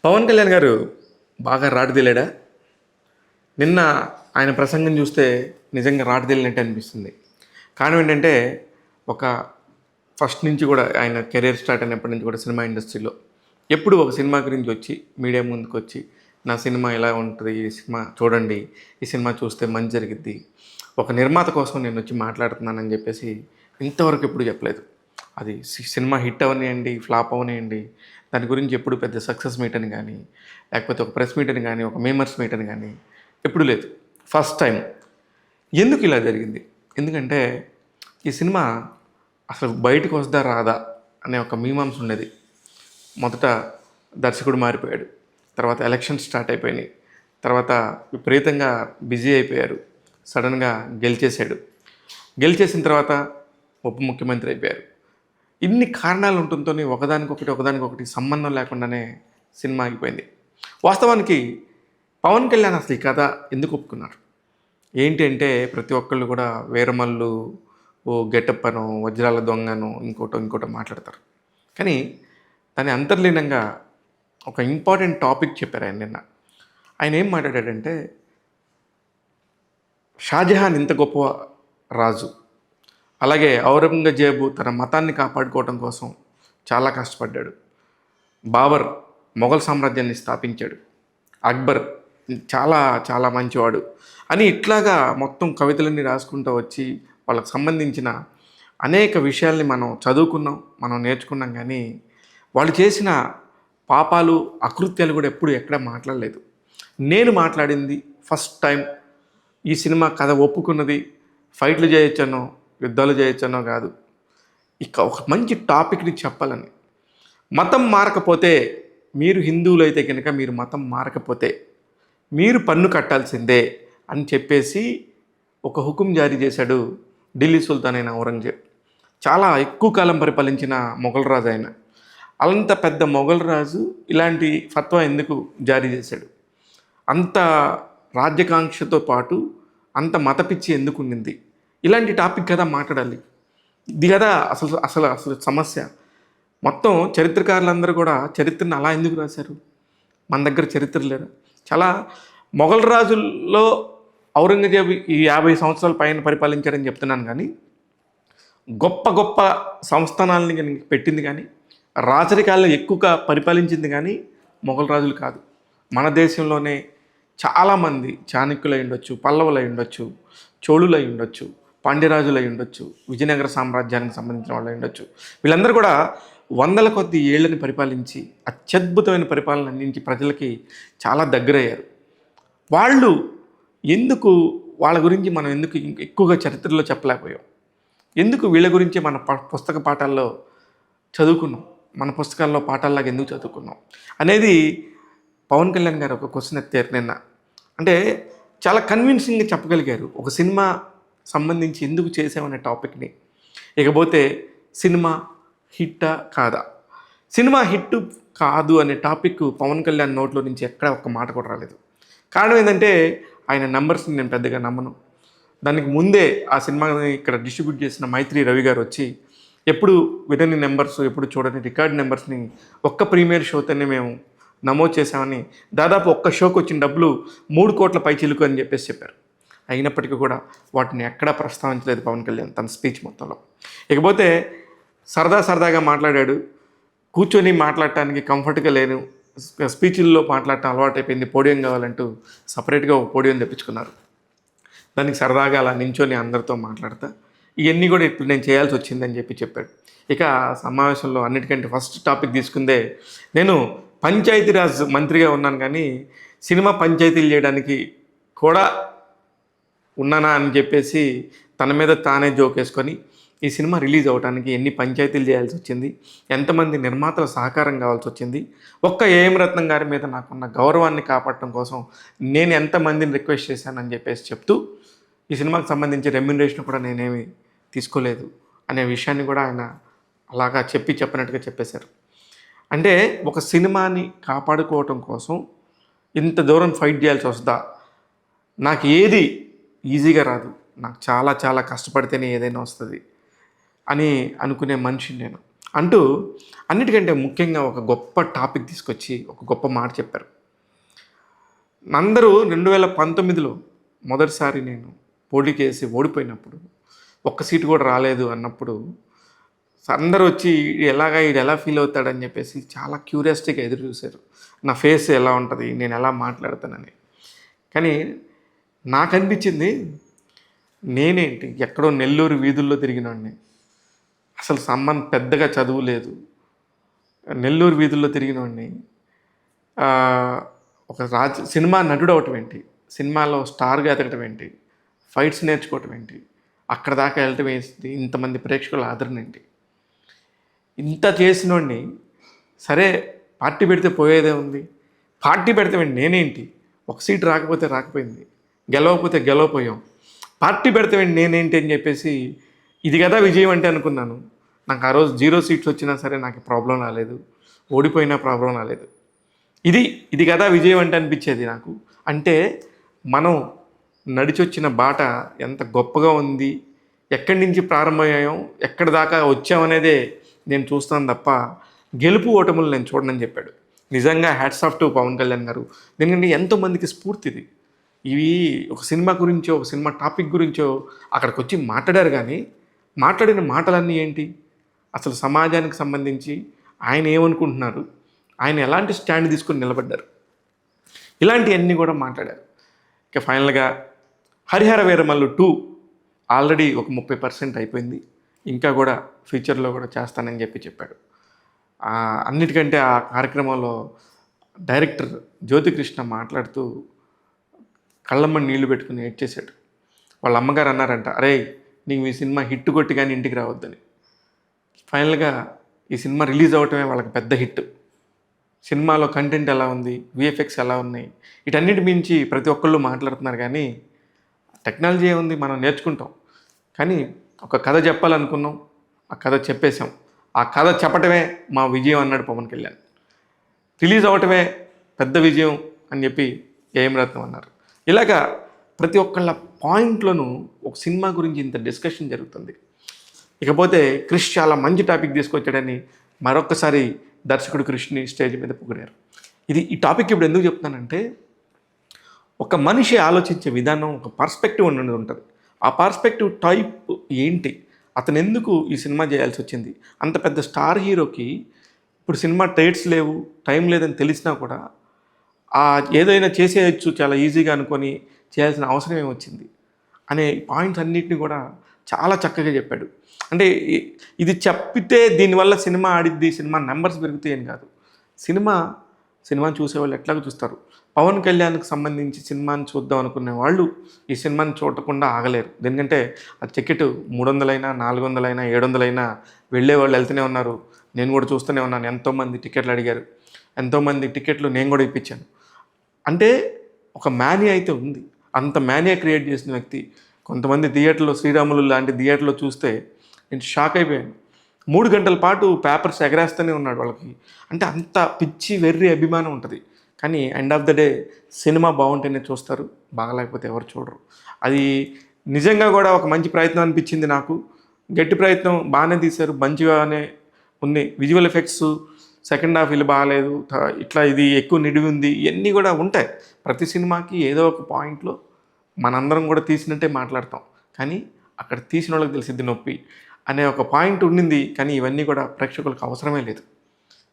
పవన్ కళ్యాణ్ గారు బాగా రాటుదేలాడా? నిన్న ఆయన ప్రసంగం చూస్తే నిజంగా రాటుదేలినట్టు అనిపిస్తుంది. కారణం ఏంటంటే, ఒక ఫస్ట్ నుంచి కూడా ఆయన కెరీర్ స్టార్ట్ అయినప్పటి నుంచి కూడా సినిమా ఇండస్ట్రీలో ఎప్పుడు ఒక సినిమా గురించి వచ్చి మీడియా ముందుకు వచ్చి నా సినిమా ఎలా ఉంటుంది, ఈ సినిమా చూడండి, ఈ సినిమా చూస్తే మంచి జరిగిద్ది, ఒక నిర్మాత కోసం నేను వచ్చి మాట్లాడుతున్నానని చెప్పేసి ఇంతవరకు ఎప్పుడు చెప్పలేదు. అది సినిమా హిట్ అవనియండి, ఫ్లాప్ అవనియండి, దాని గురించి ఎప్పుడు పెద్ద సక్సెస్ మీట్ అని కానీ, లేకపోతే ఒక ప్రెస్ మీట్ అని కానీ, ఒక మేమర్స్ మీట్ అని కానీ ఎప్పుడు లేదు. First time. ఎందుకు ఇలా జరిగింది? ఎందుకంటే ఈ సినిమా అసలు బయటకు వస్తుందా రాదా అనే ఒక మీమాంస ఉండేది. మొదట దర్శకుడు మారిపోయాడు, తర్వాత ఎలక్షన్స్ స్టార్ట్ అయిపోయినాయి, తర్వాత విపరీతంగా బిజీ అయిపోయారు, సడన్గా గెలిచేశాడు, గెలిచేసిన తర్వాత ఉప ముఖ్యమంత్రి అయిపోయారు. ఇన్ని కారణాలు ఉంటుందో ఒకదానికొకటి సంబంధం లేకుండానే సినిమా ఆగిపోయింది. వాస్తవానికి పవన్ కళ్యాణ్ అసలు ఈ కథ ఎందుకు ఒప్పుకున్నారు ఏంటి అంటే, ప్రతి ఒక్కళ్ళు కూడా వీరమల్లు, ఓ గెటప్ అనో, వజ్రాల దొంగను, ఇంకోటో మాట్లాడతారు. కానీ దాని అంతర్లీనంగా ఒక ఇంపార్టెంట్ టాపిక్ చెప్పారు ఆయన నిన్న. ఆయన ఏం మాట్లాడాడంటే, షాజహాన్ ఇంత గొప్ప రాజు, అలాగే ఔరంగజేబు తన మతాన్ని కాపాడుకోవడం కోసం చాలా కష్టపడ్డాడు, బాబర్ మొఘల్ సామ్రాజ్యాన్ని స్థాపించాడు, అక్బర్ చాలా చాలా మంచివాడు అని ఇట్లాగా మొత్తం కవితలన్నీ రాసుకుంటూ వచ్చి వాళ్ళకు సంబంధించిన అనేక విషయాల్ని మనం చదువుకున్నాం, మనం నేర్చుకున్నాం. కానీ వాళ్ళు చేసిన పాపాలు, అకృత్యాలు కూడా ఎప్పుడు ఎక్కడ మాట్లాడలేదు. నేను మాట్లాడింది ఫస్ట్ టైం ఈ సినిమా కథ ఒప్పుకున్నది ఫైట్లు చేయొచ్చనో, యుద్ధాలు చేయొచ్చనో కాదు, ఇక ఒక మంచి టాపిక్ని చెప్పాలని. మతం మారకపోతే, మీరు హిందువులైతే కనుక మీరు మతం మారకపోతే మీరు పన్ను కట్టాల్సిందే అని చెప్పేసి ఒక హుకుం జారీ చేశాడు ఢిల్లీ సుల్తాన్ అయిన ఔరంగజేబ్. చాలా ఎక్కువ కాలం పరిపాలించిన మొఘల్ రాజు ఆయన. అంత పెద్ద మొఘల్ రాజు ఇలాంటి ఫత్వా ఎందుకు జారీ చేశాడు? అంత రాజ్యకాంక్షతో పాటు అంత మతపిచ్చి ఎందుకు ఉండింది? ఇలాంటి టాపిక్ కదా మాట్లాడాలి. ఇది కదా అసలు అసలు అసలు సమస్య. మొత్తం చరిత్రకారులందరూ కూడా చరిత్రను అలా ఎందుకు రాశారు? మన దగ్గర చరిత్ర లేదా? చాలా మొఘల్ రాజుల్లో ఔరంగజేబు ఈ 50 సంవత్సరాల పైన పరిపాలించాడని చెప్తున్నాను, కానీ గొప్ప గొప్ప సంస్థానాలని పెట్టింది కానీ, రాజరికాల్లో ఎక్కువగా పరిపాలించింది కానీ మొఘల్ రాజులు కాదు. మన దేశంలోనే చాలామంది చాణక్యులై ఉండొచ్చు, పల్లవులై ఉండొచ్చు, చోళులై ఉండొచ్చు, పాండ్యరాజులై ఉండొచ్చు, విజయనగర సామ్రాజ్యానికి సంబంధించిన వాళ్ళు ఉండొచ్చు. వీళ్ళందరూ కూడా వందల కొద్ది ఏళ్ళని పరిపాలించి అత్యద్భుతమైన పరిపాలన అందించి ప్రజలకి చాలా దగ్గరయ్యారు. వాళ్ళు ఎందుకు, వాళ్ళ గురించి మనం ఎందుకు ఎక్కువగా చరిత్రలో చెప్పలేకపోయాం? ఎందుకు వీళ్ళ గురించి మన పుస్తక పాఠాల్లో చదువుకున్నాం, మన పుస్తకాల్లో పాఠాల్లాగా ఎందుకు చదువుకున్నాం అనేది పవన్ కళ్యాణ్ గారు ఒక క్వశ్చన్ ఎత్తారు నిన్న. అంటే చాలా కన్విన్సింగ్గా చెప్పగలిగారు ఒక సినిమా సంబంధించి ఎందుకు చేసామనే టాపిక్ని. ఇకపోతే సినిమా హిట్టా కాదా? సినిమా హిట్ కాదు అనే టాపిక్ పవన్ కళ్యాణ్ నోట్లో నుంచి ఎక్కడ ఒక్క మాట కూడా రాలేదు. కారణం ఏంటంటే, ఆయన నెంబర్స్ని నేను పెద్దగా నమ్మను. దానికి ముందే ఆ సినిమాని ఇక్కడ డిస్ట్రిబ్యూట్ చేసిన మైత్రి రవి గారు వచ్చి ఎప్పుడు వినని నెంబర్స్, ఎప్పుడు చూడని రికార్డ్ నెంబర్స్ని ఒక్క ప్రీమియర్ షోతోనే మేము నమోదు చేశామని, దాదాపు ఒక్క షోకి వచ్చిన డబ్బులు 3 కోట్ల పైచిలుకు అని చెప్పేసి చెప్పారు. అయినప్పటికీ కూడా వాటిని ఎక్కడా ప్రస్తావించలేదు పవన్ కళ్యాణ్ తన స్పీచ్ మొత్తంలో. ఇకపోతే సరదాగా మాట్లాడాడు. కూర్చొని మాట్లాడటానికి కంఫర్ట్గా లేను, స్పీచ్ల్లో మాట్లాడటం అలవాటైపోయింది, పోడియం కావాలంటూ సపరేట్గా ఒక పోడియం తెప్పించుకున్నారు. దానికి సరదాగా అలా నించొని అందరితో మాట్లాడతా ఇవన్నీ కూడా ఇప్పుడు నేను చేయాల్సి వచ్చిందని చెప్పాడు. ఇక సమావేశంలో అన్నిటికంటే ఫస్ట్ టాపిక్ తీసుకుందే, నేను పంచాయతీరాజ్ మంత్రిగా ఉన్నాను కానీ సినిమా పంచాయతీలు చేయడానికి కూడా ఉన్నానా అని చెప్పేసి తన మీద తానే జోకేసుకొని ఈ సినిమా రిలీజ్ అవ్వడానికి ఎన్ని పంచాయతీలు చేయాల్సి వచ్చింది, ఎంతమంది నిర్మాతల సహకారం కావాల్సి వచ్చింది, ఒక్క ఏఎం రత్నం గారి మీద నాకున్న గౌరవాన్ని కాపాడటం కోసం నేను ఎంతమందిని రిక్వెస్ట్ చేశానని చెప్పేసి చెప్తూ, ఈ సినిమాకి సంబంధించి రెమ్యునరేషన్ కూడా నేనేమి తీసుకోలేదు అనే విషయాన్ని కూడా ఆయన అలాగా చెప్పినట్టుగా చెప్పేశారు. అంటే ఒక సినిమాని కాపాడుకోవటం కోసం ఇంత దూరం ఫైట్ చేయాల్సి వస్తుందా? నాకు ఏది ఈజీగా రాదు, నాకు చాలా చాలా కష్టపడితేనే ఏదైనా వస్తుంది అని అనుకునే మనిషిని నేను. అంటూ అన్నిటికంటే ముఖ్యంగా ఒక గొప్ప టాపిక్ తీసుకొచ్చి ఒక గొప్ప మాట చెప్పారు. అందరూ 2019లో మొదటిసారి నేను పోటీ చేసి ఓడిపోయినప్పుడు ఒక్క సీటు కూడా రాలేదు అన్నప్పుడు అందరూ వచ్చి ఈడు ఎలా ఫీల్ అవుతాడని చెప్పేసి చాలా క్యూరియాసిటీగా ఎదురు చూశారు. నా ఫేస్ ఎలా ఉంటుంది, నేను ఎలా మాట్లాడతానని. కానీ నాకు అనిపించింది, నేనేంటి ఎక్కడో నెల్లూరు వీధుల్లో తిరిగినోడిని, అసలు పెద్దగా చదువు లేదు, నెల్లూరు వీధుల్లో తిరిగినోడిని, ఒక సినిమా నటుడు అవటం ఏంటి, సినిమాలో స్టార్గా ఎదగటం ఏంటి, ఫైట్స్ నేర్చుకోవటం ఏంటి, అక్కడ దాకా వెళ్ళటం ఏంటి, ఇంతమంది ప్రేక్షకుల ఆదరణ ఏంటి, ఇంత చేసినోడిని సరే పార్టీ పెడితే పోయేదే ఉంది, పార్టీ పెడితే నేనేంటి, ఒక సీట్ రాకపోతే రాకపోయింది, గెలవకపోతే గెలవపోయాం, పార్టీ పెడితే నేనేంటి అని చెప్పేసి ఇది కదా విజయం అంటే అనుకున్నాను. నాకు ఆ రోజు 0 సీట్స్ వచ్చినా సరే నాకు ప్రాబ్లం రాలేదు, ఓడిపోయినా ప్రాబ్లం రాలేదు. ఇది కదా విజయం అంటే అనిపించేది నాకు. అంటే మనం నడిచొచ్చిన బాట ఎంత గొప్పగా ఉంది, ఎక్కడి నుంచి ప్రారంభమయ్యాం, ఎక్కడి దాకా వచ్చామనేదే నేను చూస్తాను తప్ప గెలుపు ఓటములు నేను చూడనని చెప్పాడు. నిజంగా hats off to Pawan Kalyan garu. ఎందుకంటే ఎంతోమందికి స్ఫూర్తిది. ఇవి ఒక సినిమా గురించో, ఒక సినిమా టాపిక్ గురించో అక్కడికి వచ్చి మాట్లాడారు, కానీ మాట్లాడిన మాటలన్నీ ఏంటి, అసలు సమాజానికి సంబంధించి ఆయన ఏమనుకుంటున్నారు, ఆయన ఎలాంటి స్టాండ్ తీసుకొని నిలబడ్డారు, ఇలాంటివన్నీ కూడా మాట్లాడారు. ఇక ఫైనల్గా హరిహర వీరమల్లు 2 ఆల్రెడీ ఒక 30% అయిపోయింది, ఇంకా కూడా ఫ్యూచర్లో కూడా చేస్తానని చెప్పాడు. అన్నిటికంటే ఆ కార్యక్రమంలో డైరెక్టర్ జ్యోతికృష్ణ మాట్లాడుతూ కళ్ళమ్మ నీళ్లు పెట్టుకుని ఏడ్చేశాడు. వాళ్ళ అమ్మగారు అన్నారంట, అరే నీకు ఈ సినిమా హిట్ కొట్టి కానీ ఇంటికి రావద్దని. ఫైనల్గా ఈ సినిమా రిలీజ్ అవటమే వాళ్ళకి పెద్ద హిట్. సినిమాలో కంటెంట్ ఎలా ఉంది, విఎఫ్ఎక్స్ ఎలా ఉన్నాయి, వీటన్నిటి మించి ప్రతి ఒక్కళ్ళు మాట్లాడుతున్నారు. కానీ టెక్నాలజీ ఏముంది, మనం నేర్చుకుంటాం. కానీ ఒక కథ చెప్పాలనుకున్నాం, ఆ కథ చెప్పేశాం. ఆ కథ చెప్పటమే మా విజయం అన్నాడు పవన్ కళ్యాణ్. రిలీజ్ అవటమే పెద్ద విజయం అని చెప్పి ఏఎం రత్నం అన్నారు. ఇలాగా ప్రతి ఒక్కళ్ళ పాయింట్లోనూ ఒక సినిమా గురించి ఇంత డిస్కషన్ జరుగుతుంది. ఇకపోతే క్రిష్ చాలా మంచి టాపిక్ తీసుకొచ్చాడని మరొకసారి దర్శకుడు క్రిష్ని స్టేజ్ మీద పొగిడారు. ఈ టాపిక్ ఇప్పుడు ఎందుకు చెప్తున్నానంటే, ఒక మనిషి ఆలోచించే విధానం, ఒక పర్స్పెక్టివ్ అనేది ఉంటుంది. ఆ పర్స్పెక్టివ్ టైప్ ఏంటి, అతను ఎందుకు ఈ సినిమా చేయాల్సి వచ్చింది, అంత పెద్ద స్టార్ హీరోకి ఇప్పుడు సినిమా డేట్స్ లేవు, టైం లేదని తెలిసినా కూడా ఏదైనా చేసేయచ్చు చాలా ఈజీగా అనుకొని చేయాల్సిన అవసరం ఏమొచ్చింది అనే పాయింట్స్ అన్నిటిని కూడా చాలా చక్కగా చెప్పాడు. అంటే ఇది చెప్పితే దీనివల్ల సినిమా ఆడిద్ది, సినిమా నెంబర్స్ పెరుగుతాయి అని కాదు. సినిమాని చూసేవాళ్ళు ఎట్లాగో చూస్తారు. పవన్ కళ్యాణ్కి సంబంధించి సినిమాని చూద్దాం అనుకునే వాళ్ళు ఈ సినిమాని చూడకుండా ఆగలేరు. ఎందుకంటే ఆ టికెట్ 300 అయినా 400 అయినా 700 అయినా వెళ్ళేవాళ్ళు వెళ్తూనే ఉన్నారు. నేను కూడా చూస్తూనే ఉన్నాను. ఎంతోమంది టికెట్లు అడిగారు, ఎంతోమంది టికెట్లు నేను కూడా ఇప్పించాను. అంటే ఒక మేనియా అయితే ఉంది. అంత మేనియా క్రియేట్ చేసిన వ్యక్తి. కొంతమంది థియేటర్లో, శ్రీరాములు లాంటి థియేటర్లో చూస్తే నేను షాక్ అయిపోయాను. 3 గంటల పాటు పేపర్స్ ఎగరేస్తూనే ఉన్నాడు వాళ్ళకి. అంటే అంత పిచ్చి వెర్రి అభిమానం ఉంటుంది. కానీ end of the day cinema బాగుంటేనే చూస్తారు, బాగలేకపోతే ఎవరు చూడరు. అది నిజంగా కూడా ఒక మంచి ప్రయత్నం అనిపించింది నాకు. గట్టి ప్రయత్నం, బాగానే తీశారు, మంచిగానే ఉంది. విజువల్ ఎఫెక్ట్స్ సెకండ్ హాఫ్ వీళ్ళు బాగాలేదు, ఇట్లా ఇది ఎక్కువ నిడివి ఉంది, ఇవన్నీ కూడా ఉంటాయి. ప్రతి సినిమాకి ఏదో ఒక పాయింట్లో మనందరం కూడా తీసినట్టే మాట్లాడతాం, కానీ అక్కడ తీసిన వాళ్ళకి తెలిసిద్ది నొప్పి అనే ఒక పాయింట్ ఉండింది. కానీ ఇవన్నీ కూడా ప్రేక్షకులకు అవసరమే లేదు.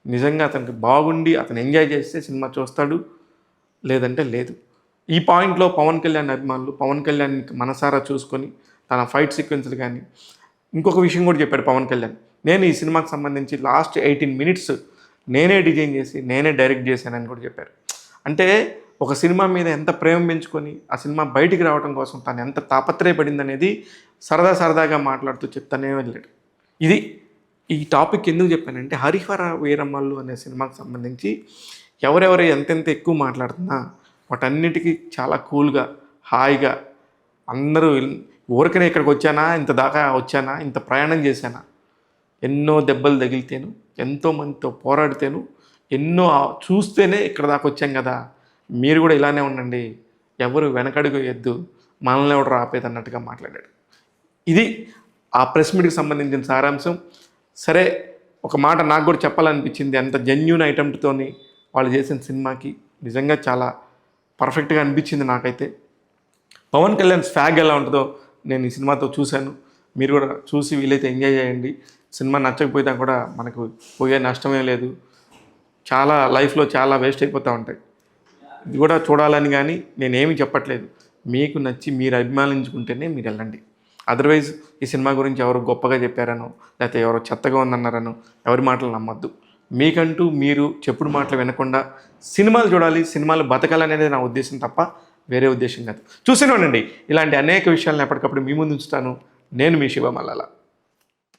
నిజంగా అతనికి బాగుండి అతను ఎంజాయ్ చేస్తే సినిమా చూస్తాడు, లేదంటే లేదు. ఈ పాయింట్లో పవన్ కళ్యాణ్ అభిమానులు పవన్ కళ్యాణ్ మనసారా చూసుకొని తన ఫైట్ సీక్వెన్స్లు కానీ, ఇంకొక విషయం కూడా చెప్పాడు పవన్ కళ్యాణ్, నేను ఈ సినిమాకి సంబంధించి లాస్ట్ 18 మినిట్స్ నేనే డిజైన్ చేసి నేనే డైరెక్ట్ చేశానని కూడా చెప్పారు. అంటే ఒక సినిమా మీద ఎంత ప్రేమ పెంచుకొని ఆ సినిమా బయటికి రావడం కోసం తను ఎంత తాపత్రయపడింది అనేది సరదాగా మాట్లాడుతూ చెప్తానే వెళ్ళాడు. ఈ టాపిక్ ఎందుకు చెప్పానంటే, హరిహర వీరమల్లు అనే సినిమాకి సంబంధించి ఎవరెవరు ఎంతెంత ఎక్కువ మాట్లాడుతున్నా వాటన్నిటికీ చాలా కూల్గా, హాయిగా అందరూ ఊరికనే ఇక్కడికి వచ్చానా, ఇంత దాకా వచ్చానా, ఇంత ప్రయాణం చేశానా, ఎన్నో దెబ్బలు తగిలితేను, ఎంతోమందితో పోరాడితేను, ఎన్నో చూస్తేనే ఇక్కడ దాకా వచ్చాం కదా, మీరు కూడా ఇలానే ఉండండి, ఎవరు వెనకడుగు వేయద్దు, మనల్ని ఎవరు ఆపేది అన్నట్టుగా మాట్లాడాడు. ఇది ఆ ప్రెస్ మీట్కి సంబంధించిన సారాంశం. సరే, ఒక మాట నాకు కూడా చెప్పాలనిపించింది, అంత జెన్యూన్ ఐటమ్తోని వాళ్ళు చేసిన సినిమాకి నిజంగా చాలా పర్ఫెక్ట్గా అనిపించింది నాకైతే. పవన్ కళ్యాణ్ స్వాగ్ ఎలా ఉంటుందో నేను ఈ సినిమాతో చూశాను. మీరు కూడా చూసి వీలైతే ఎంజాయ్ చేయండి. సినిమా నచ్చకపోయినా కూడా మనకు పోయే నష్టమే లేదు. చాలా లైఫ్లో చాలా వేస్ట్ అయిపోతూ ఉంటాయి. ఇది కూడా చూడాలని కానీ నేనేమి చెప్పట్లేదు. మీకు నచ్చి మీరు అభిమానించుకుంటేనే మీరు వెళ్ళండి. అదర్వైజ్ ఈ సినిమా గురించి ఎవరు గొప్పగా చెప్పారనో, లేకపోతే ఎవరో చెత్తగా ఉందన్నారనో ఎవరి మాటలు నమ్మొద్దు. మీకంటూ మీరు చెప్పుడు మాటలు వినకుండా సినిమాలు చూడాలి, సినిమాలు బతకాలనేది నా ఉద్దేశం తప్ప వేరే ఉద్దేశం కాదు. చూస్తూనే ఉండండి, ఇలాంటి అనేక విషయాలను ఎప్పటికప్పుడు మీ ముందు ఉంచుతాను. నేను మీ శివ మల్లాల.